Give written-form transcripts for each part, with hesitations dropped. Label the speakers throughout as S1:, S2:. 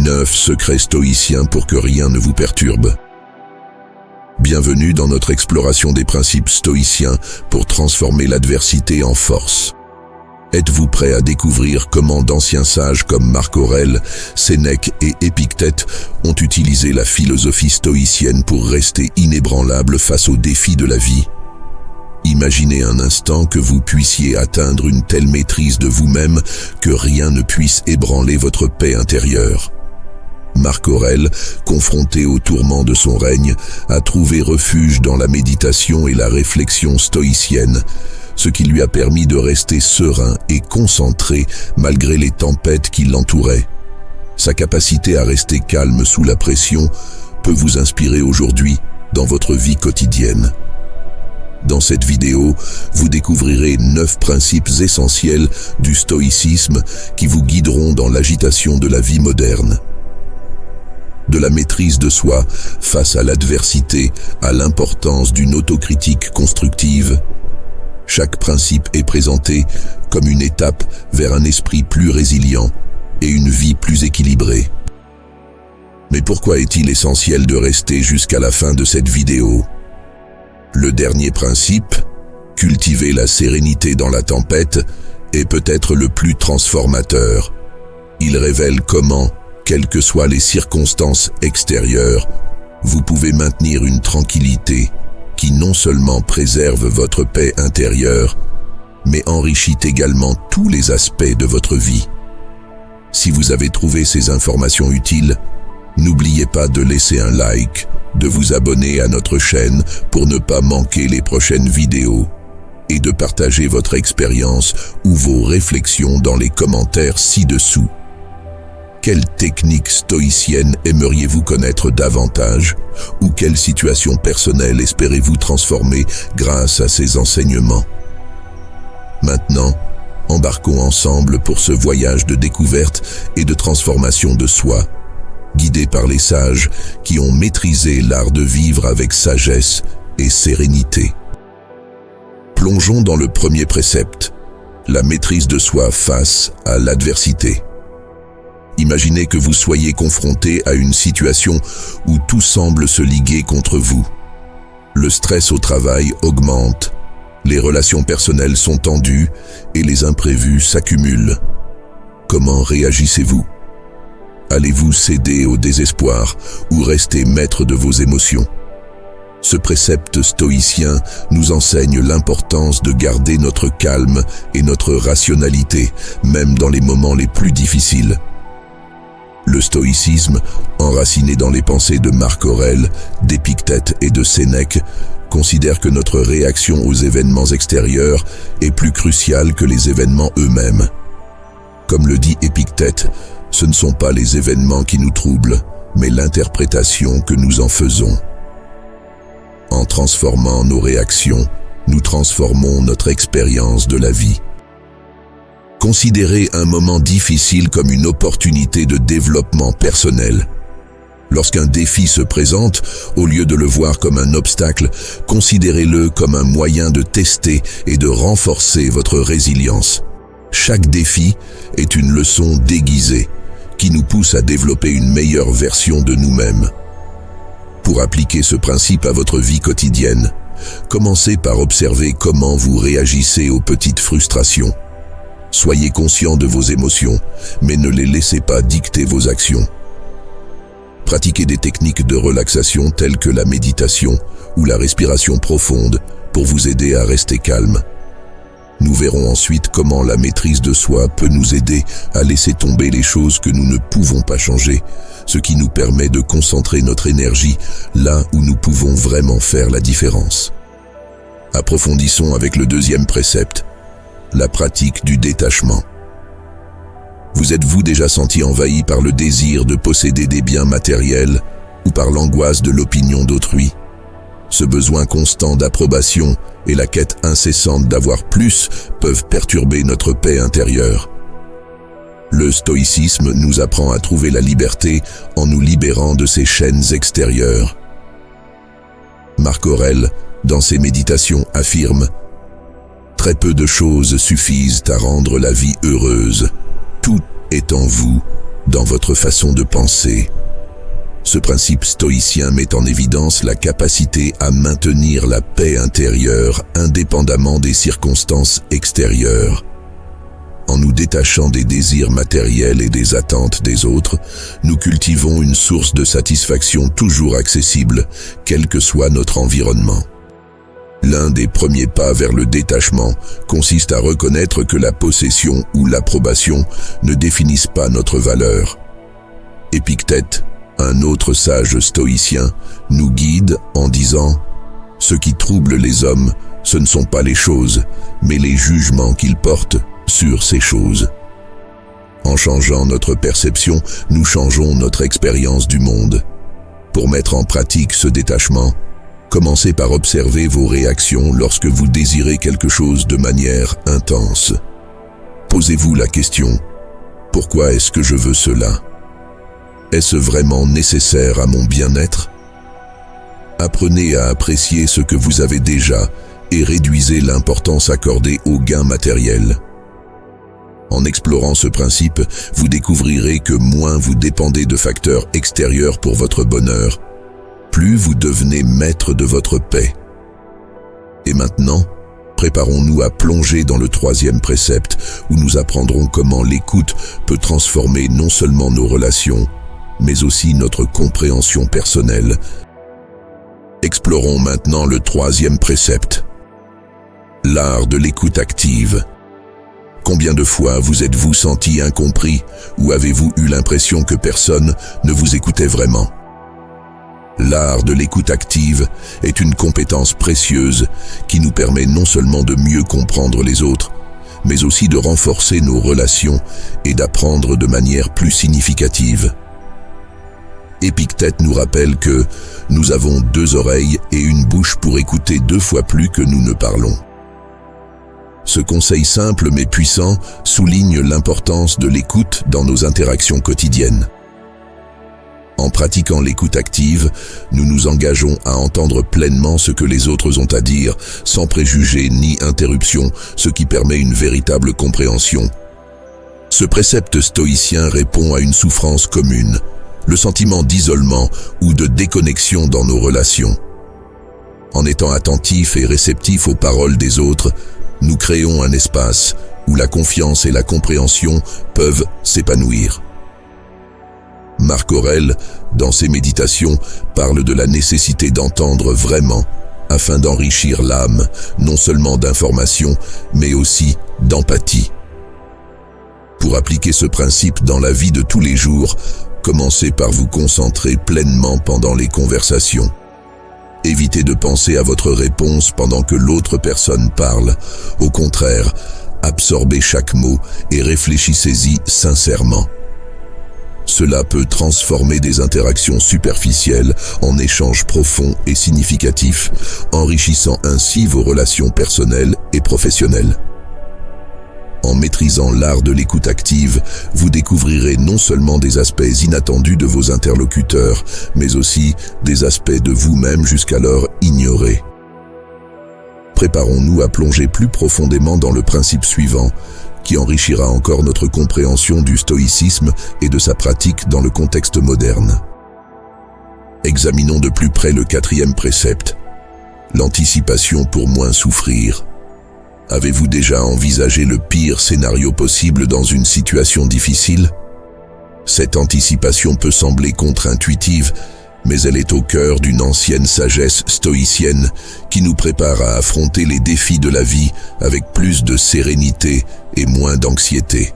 S1: 9 secrets stoïciens pour que rien ne vous perturbe. Bienvenue dans notre exploration des principes stoïciens pour transformer l'adversité en force. Êtes-vous prêt à découvrir comment d'anciens sages comme Marc Aurèle, Sénèque et Épictète ont utilisé la philosophie stoïcienne pour rester inébranlables face aux défis de la vie? Imaginez un instant que vous puissiez atteindre une telle maîtrise de vous-même que rien ne puisse ébranler votre paix intérieure. Marc Aurèle, confronté aux tourments de son règne, a trouvé refuge dans la méditation et la réflexion stoïcienne, ce qui lui a permis de rester serein et concentré malgré les tempêtes qui l'entouraient. Sa capacité à rester calme sous la pression peut vous inspirer aujourd'hui dans votre vie quotidienne. Dans cette vidéo, vous découvrirez 9 principes essentiels du stoïcisme qui vous guideront dans l'agitation de la vie moderne. De la maîtrise de soi face à l'adversité à l'importance d'une autocritique constructive, chaque principe est présenté comme une étape vers un esprit plus résilient et une vie plus équilibrée. Mais pourquoi est-il essentiel de rester jusqu'à la fin de cette vidéo? Le dernier principe, cultiver la sérénité dans la tempête, est peut-être le plus transformateur. Il révèle comment, quelles que soient les circonstances extérieures, vous pouvez maintenir une tranquillité qui non seulement préserve votre paix intérieure, mais enrichit également tous les aspects de votre vie. Si vous avez trouvé ces informations utiles, n'oubliez pas de laisser un like, de vous abonner à notre chaîne pour ne pas manquer les prochaines vidéos et de partager votre expérience ou vos réflexions dans les commentaires ci-dessous. Quelle technique stoïcienne aimeriez-vous connaître davantage ou quelle situation personnelle espérez-vous transformer grâce à ces enseignements? Maintenant, embarquons ensemble pour ce voyage de découverte et de transformation de soi, guidés par les sages qui ont maîtrisé l'art de vivre avec sagesse et sérénité. Plongeons dans le premier précepte, la maîtrise de soi face à l'adversité. Imaginez que vous soyez confronté à une situation où tout semble se liguer contre vous. Le stress au travail augmente, les relations personnelles sont tendues et les imprévus s'accumulent. Comment réagissez-vous? Allez-vous céder au désespoir ou rester maître de vos émotions? Ce précepte stoïcien nous enseigne l'importance de garder notre calme et notre rationalité, même dans les moments les plus difficiles. Le stoïcisme, enraciné dans les pensées de Marc Aurèle, d'Épictète et de Sénèque, considère que notre réaction aux événements extérieurs est plus cruciale que les événements eux-mêmes. Comme le dit Épictète, ce ne sont pas les événements qui nous troublent, mais l'interprétation que nous en faisons. En transformant nos réactions, nous transformons notre expérience de la vie. Considérez un moment difficile comme une opportunité de développement personnel. Lorsqu'un défi se présente, au lieu de le voir comme un obstacle, considérez-le comme un moyen de tester et de renforcer votre résilience. Chaque défi est une leçon déguisée qui nous pousse à développer une meilleure version de nous-mêmes. Pour appliquer ce principe à votre vie quotidienne, commencez par observer comment vous réagissez aux petites frustrations. Soyez conscient de vos émotions, mais ne les laissez pas dicter vos actions. Pratiquez des techniques de relaxation telles que la méditation ou la respiration profonde pour vous aider à rester calme. Nous verrons ensuite comment la maîtrise de soi peut nous aider à laisser tomber les choses que nous ne pouvons pas changer, ce qui nous permet de concentrer notre énergie là où nous pouvons vraiment faire la différence. Approfondissons avec le deuxième précepte, la pratique du détachement. Vous êtes-vous déjà senti envahi par le désir de posséder des biens matériels ou par l'angoisse de l'opinion d'autrui? Ce besoin constant d'approbation et la quête incessante d'avoir plus peuvent perturber notre paix intérieure. Le stoïcisme nous apprend à trouver la liberté en nous libérant de ces chaînes extérieures. Marc Aurèle, dans ses méditations, affirme « Très peu de choses suffisent à rendre la vie heureuse. Tout est en vous dans votre façon de penser. Ce principe stoïcien met en évidence la capacité à maintenir la paix intérieure indépendamment des circonstances extérieures. En nous détachant des désirs matériels et des attentes des autres, nous cultivons une source de satisfaction toujours accessible, quel que soit notre environnement. L'un des premiers pas vers le détachement consiste à reconnaître que la possession ou l'approbation ne définissent pas notre valeur. Épictète, un autre sage stoïcien, nous guide en disant « Ce qui trouble les hommes, ce ne sont pas les choses, mais les jugements qu'ils portent sur ces choses. » En changeant notre perception, nous changeons notre expérience du monde. Pour mettre en pratique ce détachement, commencez par observer vos réactions lorsque vous désirez quelque chose de manière intense. Posez-vous la question « Pourquoi est-ce que je veux cela ? Est-ce vraiment nécessaire à mon bien-être ? » Apprenez à apprécier ce que vous avez déjà et réduisez l'importance accordée aux gains matériels. En explorant ce principe, vous découvrirez que moins vous dépendez de facteurs extérieurs pour votre bonheur, plus vous devenez maître de votre paix. Et maintenant, préparons-nous à plonger dans le troisième précepte où nous apprendrons comment l'écoute peut transformer non seulement nos relations, mais aussi notre compréhension personnelle. Explorons maintenant le troisième précepte. L'art de l'écoute active. Combien de fois vous êtes-vous senti incompris ou avez-vous eu l'impression que personne ne vous écoutait vraiment ? L'art de l'écoute active est une compétence précieuse qui nous permet non seulement de mieux comprendre les autres, mais aussi de renforcer nos relations et d'apprendre de manière plus significative. Épictète nous rappelle que nous avons 2 oreilles et une bouche pour écouter 2 fois plus que nous ne parlons. Ce conseil simple mais puissant souligne l'importance de l'écoute dans nos interactions quotidiennes. En pratiquant l'écoute active, nous nous engageons à entendre pleinement ce que les autres ont à dire, sans préjugés ni interruption, ce qui permet une véritable compréhension. Ce précepte stoïcien répond à une souffrance commune, le sentiment d'isolement ou de déconnexion dans nos relations. En étant attentifs et réceptifs aux paroles des autres, nous créons un espace où la confiance et la compréhension peuvent s'épanouir. Marc Aurèle, dans ses méditations, parle de la nécessité d'entendre vraiment afin d'enrichir l'âme, non seulement d'informations, mais aussi d'empathie. Pour appliquer ce principe dans la vie de tous les jours, commencez par vous concentrer pleinement pendant les conversations. Évitez de penser à votre réponse pendant que l'autre personne parle. Au contraire, absorbez chaque mot et réfléchissez-y sincèrement. Cela peut transformer des interactions superficielles en échanges profonds et significatifs, enrichissant ainsi vos relations personnelles et professionnelles. En maîtrisant l'art de l'écoute active, vous découvrirez non seulement des aspects inattendus de vos interlocuteurs, mais aussi des aspects de vous-même jusqu'alors ignorés. Préparons-nous à plonger plus profondément dans le principe suivant, qui enrichira encore notre compréhension du stoïcisme et de sa pratique dans le contexte moderne. Examinons de plus près le 4e précepte, l'anticipation pour moins souffrir. Avez-vous déjà envisagé le pire scénario possible dans une situation difficile ? Cette anticipation peut sembler contre-intuitive, mais elle est au cœur d'une ancienne sagesse stoïcienne qui nous prépare à affronter les défis de la vie avec plus de sérénité et moins d'anxiété.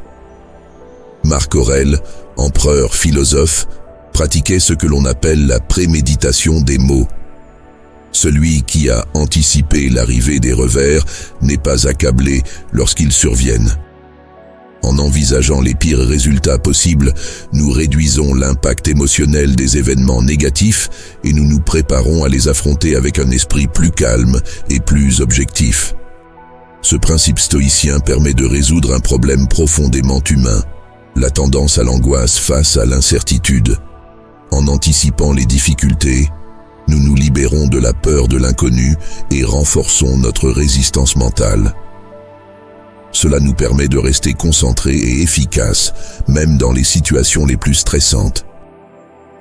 S1: Marc Aurèle, empereur philosophe, pratiquait ce que l'on appelle la préméditation des maux. Celui qui a anticipé l'arrivée des revers n'est pas accablé lorsqu'ils surviennent. En envisageant les pires résultats possibles, nous réduisons l'impact émotionnel des événements négatifs et nous nous préparons à les affronter avec un esprit plus calme et plus objectif. Ce principe stoïcien permet de résoudre un problème profondément humain, la tendance à l'angoisse face à l'incertitude. En anticipant les difficultés, nous nous libérons de la peur de l'inconnu et renforçons notre résistance mentale. Cela nous permet de rester concentrés et efficaces, même dans les situations les plus stressantes.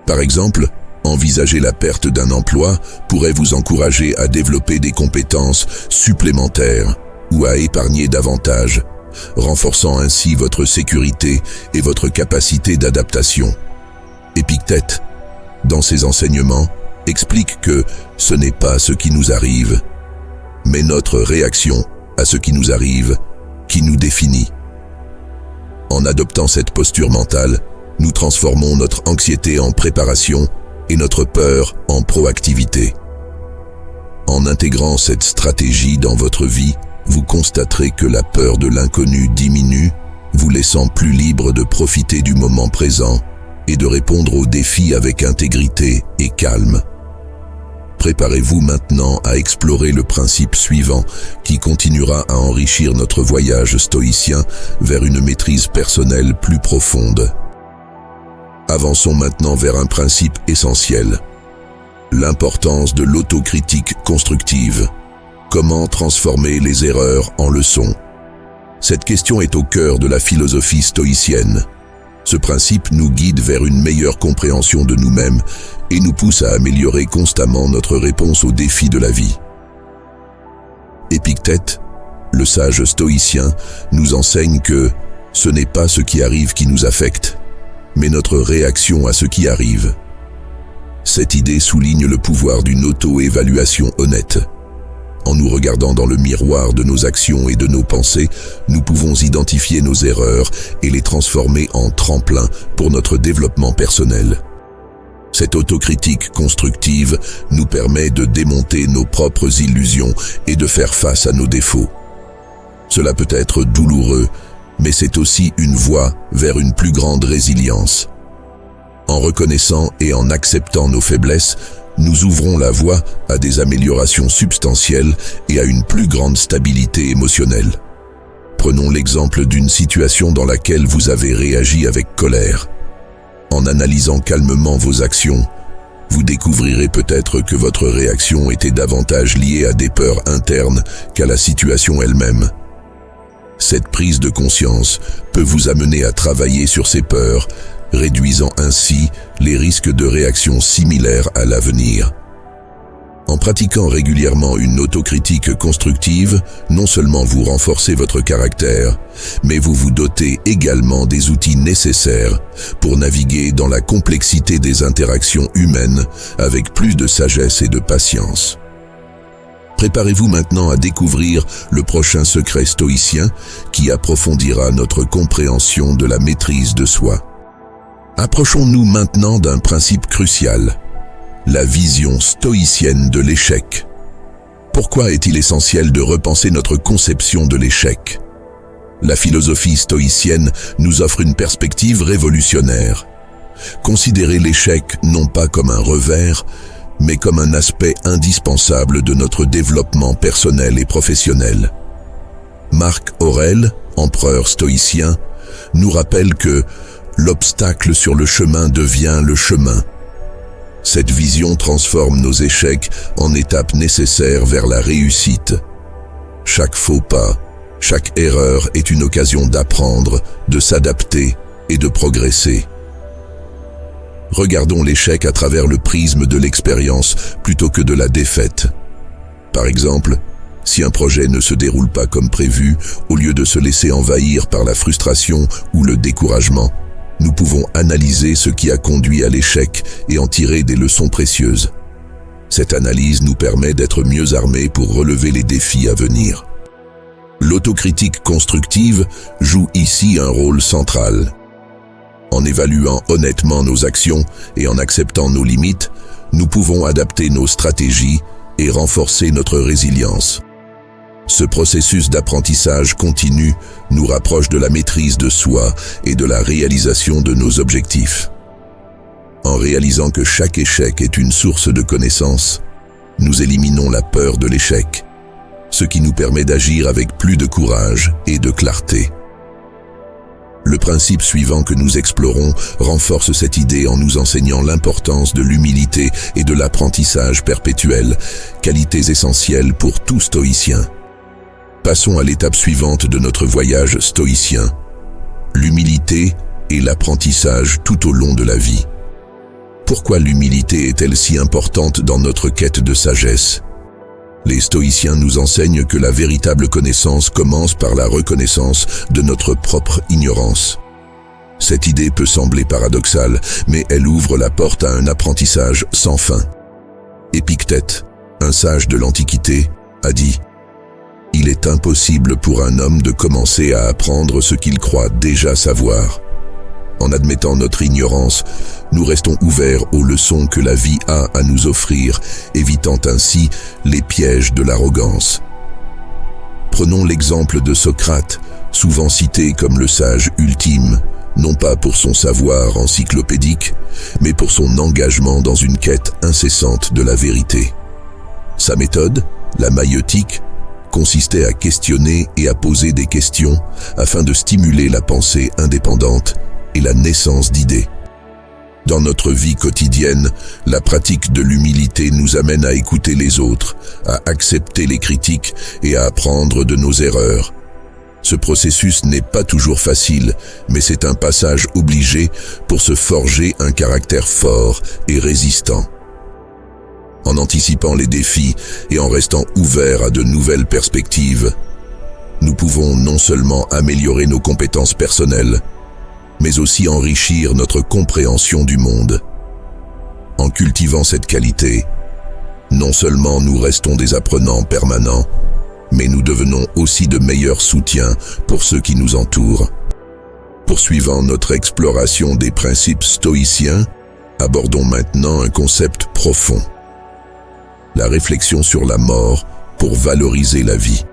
S1: Par exemple, envisager la perte d'un emploi pourrait vous encourager à développer des compétences supplémentaires ou à épargner davantage, renforçant ainsi votre sécurité et votre capacité d'adaptation. Épictète, dans ses enseignements, explique que ce n'est pas ce qui nous arrive, mais notre réaction à ce qui nous arrive qui nous définit. En adoptant cette posture mentale, nous transformons notre anxiété en préparation et notre peur en proactivité. En intégrant cette stratégie dans votre vie, vous constaterez que la peur de l'inconnu diminue, vous laissant plus libre de profiter du moment présent et de répondre aux défis avec intégrité et calme. Préparez-vous maintenant à explorer le principe suivant qui continuera à enrichir notre voyage stoïcien vers une maîtrise personnelle plus profonde. Avançons maintenant vers un principe essentiel, l'importance de l'autocritique constructive. Comment transformer les erreurs en leçons? Cette question est au cœur de la philosophie stoïcienne. Ce principe nous guide vers une meilleure compréhension de nous-mêmes et nous pousse à améliorer constamment notre réponse aux défis de la vie. Épictète, le sage stoïcien, nous enseigne que ce n'est pas ce qui arrive qui nous affecte, mais notre réaction à ce qui arrive. Cette idée souligne le pouvoir d'une auto-évaluation honnête. En nous regardant dans le miroir de nos actions et de nos pensées, nous pouvons identifier nos erreurs et les transformer en tremplin pour notre développement personnel. Cette autocritique constructive nous permet de démonter nos propres illusions et de faire face à nos défauts. Cela peut être douloureux, mais c'est aussi une voie vers une plus grande résilience. En reconnaissant et en acceptant nos faiblesses, nous ouvrons la voie à des améliorations substantielles et à une plus grande stabilité émotionnelle. Prenons l'exemple d'une situation dans laquelle vous avez réagi avec colère. En analysant calmement vos actions, vous découvrirez peut-être que votre réaction était davantage liée à des peurs internes qu'à la situation elle-même. Cette prise de conscience peut vous amener à travailler sur ces peurs, réduisant ainsi les risques de réactions similaires à l'avenir. En pratiquant régulièrement une autocritique constructive, non seulement vous renforcez votre caractère, mais vous vous dotez également des outils nécessaires pour naviguer dans la complexité des interactions humaines avec plus de sagesse et de patience. Préparez-vous maintenant à découvrir le prochain secret stoïcien qui approfondira notre compréhension de la maîtrise de soi. Approchons-nous maintenant d'un principe crucial, la vision stoïcienne de l'échec. Pourquoi est-il essentiel de repenser notre conception de l'échec? La philosophie stoïcienne nous offre une perspective révolutionnaire. Considérez l'échec non pas comme un revers, mais comme un aspect indispensable de notre développement personnel et professionnel. Marc Aurèle, empereur stoïcien, nous rappelle que l'obstacle sur le chemin devient le chemin. Cette vision transforme nos échecs en étapes nécessaires vers la réussite. Chaque faux pas, chaque erreur est une occasion d'apprendre, de s'adapter et de progresser. Regardons l'échec à travers le prisme de l'expérience plutôt que de la défaite. Par exemple, si un projet ne se déroule pas comme prévu, au lieu de se laisser envahir par la frustration ou le découragement, nous pouvons analyser ce qui a conduit à l'échec et en tirer des leçons précieuses. Cette analyse nous permet d'être mieux armés pour relever les défis à venir. L'autocritique constructive joue ici un rôle central. En évaluant honnêtement nos actions et en acceptant nos limites, nous pouvons adapter nos stratégies et renforcer notre résilience. Ce processus d'apprentissage continu nous rapproche de la maîtrise de soi et de la réalisation de nos objectifs. En réalisant que chaque échec est une source de connaissances, nous éliminons la peur de l'échec, ce qui nous permet d'agir avec plus de courage et de clarté. Le principe suivant que nous explorons renforce cette idée en nous enseignant l'importance de l'humilité et de l'apprentissage perpétuel, qualités essentielles pour tout stoïcien. Passons à l'étape suivante de notre voyage stoïcien. L'humilité et l'apprentissage tout au long de la vie. Pourquoi l'humilité est-elle si importante dans notre quête de sagesse? Les stoïciens nous enseignent que la véritable connaissance commence par la reconnaissance de notre propre ignorance. Cette idée peut sembler paradoxale, mais elle ouvre la porte à un apprentissage sans fin. Épictète, un sage de l'Antiquité, a dit « Il est impossible pour un homme de commencer à apprendre ce qu'il croit déjà savoir. » En admettant notre ignorance, nous restons ouverts aux leçons que la vie a à nous offrir, évitant ainsi les pièges de l'arrogance. Prenons l'exemple de Socrate, souvent cité comme le sage ultime, non pas pour son savoir encyclopédique, mais pour son engagement dans une quête incessante de la vérité. Sa méthode, la maïeutique, consistait à questionner et à poser des questions afin de stimuler la pensée indépendante et la naissance d'idées. Dans notre vie quotidienne, la pratique de l'humilité nous amène à écouter les autres, à accepter les critiques et à apprendre de nos erreurs. Ce processus n'est pas toujours facile, mais c'est un passage obligé pour se forger un caractère fort et résistant. En anticipant les défis et en restant ouverts à de nouvelles perspectives, nous pouvons non seulement améliorer nos compétences personnelles, mais aussi enrichir notre compréhension du monde. En cultivant cette qualité, non seulement nous restons des apprenants permanents, mais nous devenons aussi de meilleurs soutiens pour ceux qui nous entourent. Poursuivant notre exploration des principes stoïciens, abordons maintenant un concept profond. La réflexion sur la mort pour valoriser la vie.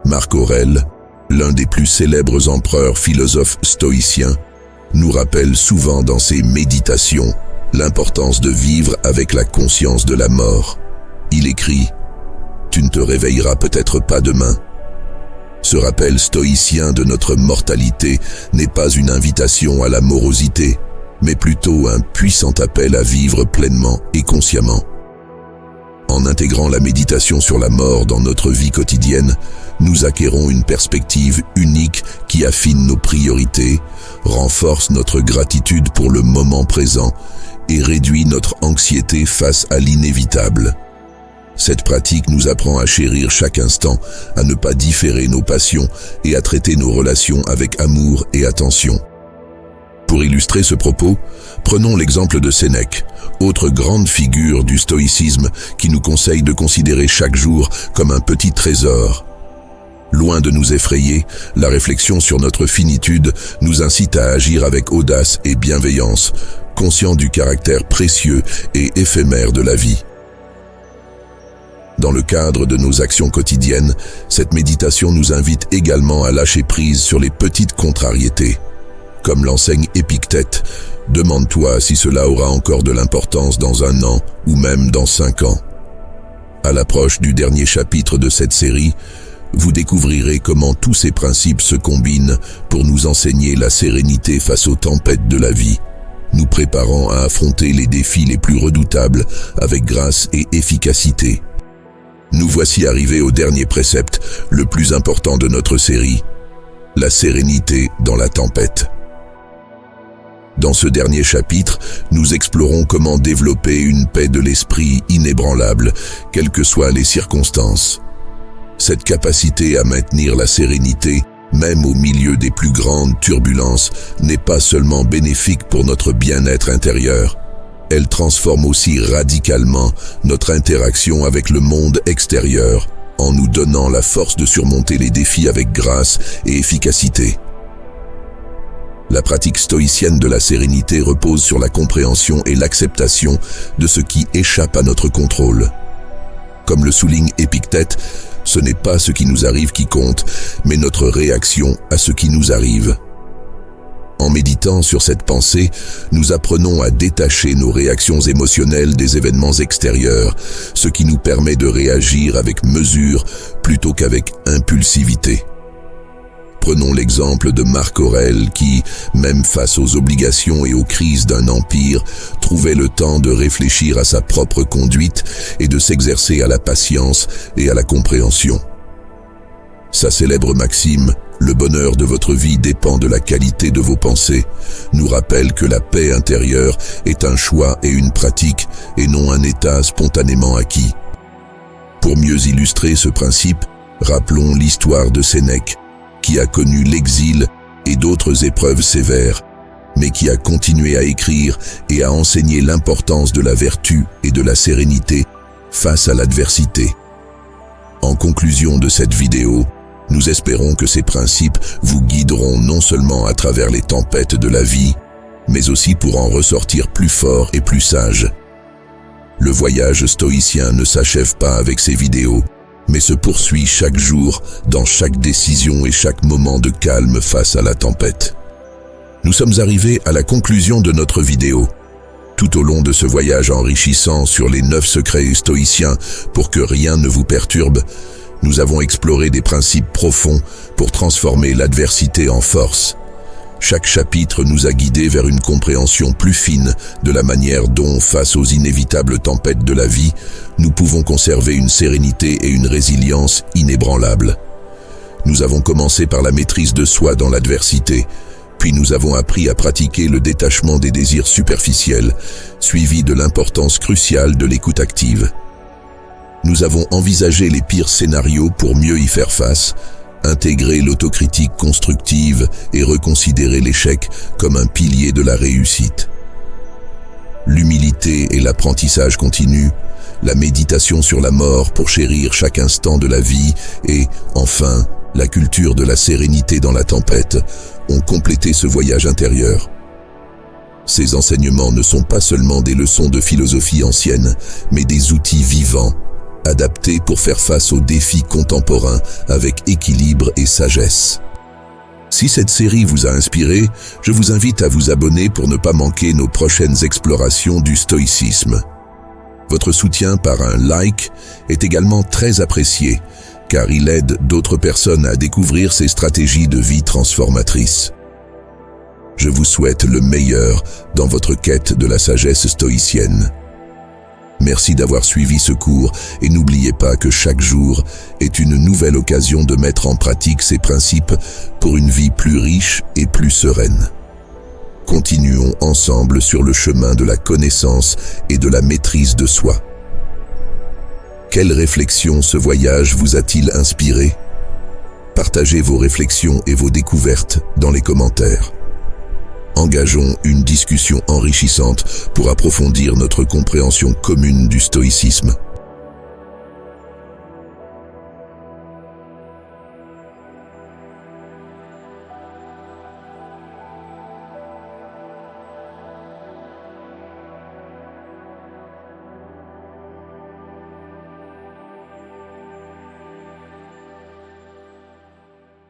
S1: Marc Aurèle, l'un des plus célèbres empereurs philosophes stoïciens, nous rappelle souvent dans ses méditations l'importance de vivre avec la conscience de la mort. Il écrit « Tu ne te réveilleras peut-être pas demain ». Ce rappel stoïcien de notre mortalité n'est pas une invitation à la morosité, mais plutôt un puissant appel à vivre pleinement et consciemment. En intégrant la méditation sur la mort dans notre vie quotidienne, nous acquérons une perspective unique qui affine nos priorités, renforce notre gratitude pour le moment présent et réduit notre anxiété face à l'inévitable. Cette pratique nous apprend à chérir chaque instant, à ne pas différer nos passions et à traiter nos relations avec amour et attention. Pour illustrer ce propos, prenons l'exemple de Sénèque, autre grande figure du stoïcisme qui nous conseille de considérer chaque jour comme un petit trésor. Loin de nous effrayer, la réflexion sur notre finitude nous incite à agir avec audace et bienveillance, conscient du caractère précieux et éphémère de la vie. Dans le cadre de nos actions quotidiennes, cette méditation nous invite également à lâcher prise sur les petites contrariétés. Comme l'enseigne Épictète, demande-toi si cela aura encore de l'importance dans 1 an ou même dans 5 ans. À l'approche du dernier chapitre de cette série, vous découvrirez comment tous ces principes se combinent pour nous enseigner la sérénité face aux tempêtes de la vie, nous préparant à affronter les défis les plus redoutables avec grâce et efficacité. Nous voici arrivés au dernier précepte, le plus important de notre série, la sérénité dans la tempête. Dans ce dernier chapitre, nous explorons comment développer une paix de l'esprit inébranlable, quelles que soient les circonstances. Cette capacité à maintenir la sérénité, même au milieu des plus grandes turbulences, n'est pas seulement bénéfique pour notre bien-être intérieur. Elle transforme aussi radicalement notre interaction avec le monde extérieur, en nous donnant la force de surmonter les défis avec grâce et efficacité. La pratique stoïcienne de la sérénité repose sur la compréhension et l'acceptation de ce qui échappe à notre contrôle. Comme le souligne Épictète, ce n'est pas ce qui nous arrive qui compte, mais notre réaction à ce qui nous arrive. En méditant sur cette pensée, nous apprenons à détacher nos réactions émotionnelles des événements extérieurs, ce qui nous permet de réagir avec mesure plutôt qu'avec impulsivité. Prenons l'exemple de Marc Aurèle qui, même face aux obligations et aux crises d'un empire, trouvait le temps de réfléchir à sa propre conduite et de s'exercer à la patience et à la compréhension. Sa célèbre maxime « Le bonheur de votre vie dépend de la qualité de vos pensées » nous rappelle que la paix intérieure est un choix et une pratique et non un état spontanément acquis. Pour mieux illustrer ce principe, rappelons l'histoire de Sénèque, qui a connu l'exil et d'autres épreuves sévères, mais qui a continué à écrire et à enseigner l'importance de la vertu et de la sérénité face à l'adversité. En conclusion de cette vidéo, nous espérons que ces principes vous guideront non seulement à travers les tempêtes de la vie, mais aussi pour en ressortir plus fort et plus sage. Le voyage stoïcien ne s'achève pas avec ces vidéos, mais se poursuit chaque jour dans chaque décision et chaque moment de calme face à la tempête. Nous sommes arrivés à la conclusion de notre vidéo. Tout au long de ce voyage enrichissant sur les 9 secrets stoïciens pour que rien ne vous perturbe, nous avons exploré des principes profonds pour transformer l'adversité en force. Chaque chapitre nous a guidés vers une compréhension plus fine de la manière dont, face aux inévitables tempêtes de la vie, nous pouvons conserver une sérénité et une résilience inébranlables. Nous avons commencé par la maîtrise de soi dans l'adversité, puis nous avons appris à pratiquer le détachement des désirs superficiels, suivi de l'importance cruciale de l'écoute active. Nous avons envisagé les pires scénarios pour mieux y faire face, intégrer l'autocritique constructive et reconsidérer l'échec comme un pilier de la réussite. L'humilité et l'apprentissage continu, la méditation sur la mort pour chérir chaque instant de la vie et, enfin, la culture de la sérénité dans la tempête ont complété ce voyage intérieur. Ces enseignements ne sont pas seulement des leçons de philosophie ancienne, mais des outils vivants, adaptés pour faire face aux défis contemporains avec équilibre et sagesse. Si cette série vous a inspiré, je vous invite à vous abonner pour ne pas manquer nos prochaines explorations du stoïcisme. Votre soutien par un like est également très apprécié, car il aide d'autres personnes à découvrir ces stratégies de vie transformatrices. Je vous souhaite le meilleur dans votre quête de la sagesse stoïcienne. Merci d'avoir suivi ce cours et n'oubliez pas que chaque jour est une nouvelle occasion de mettre en pratique ces principes pour une vie plus riche et plus sereine. Continuons ensemble sur le chemin de la connaissance et de la maîtrise de soi. Quelle réflexion ce voyage vous a-t-il inspiré? Partagez vos réflexions et vos découvertes dans les commentaires. Engageons une discussion enrichissante pour approfondir notre compréhension commune du stoïcisme.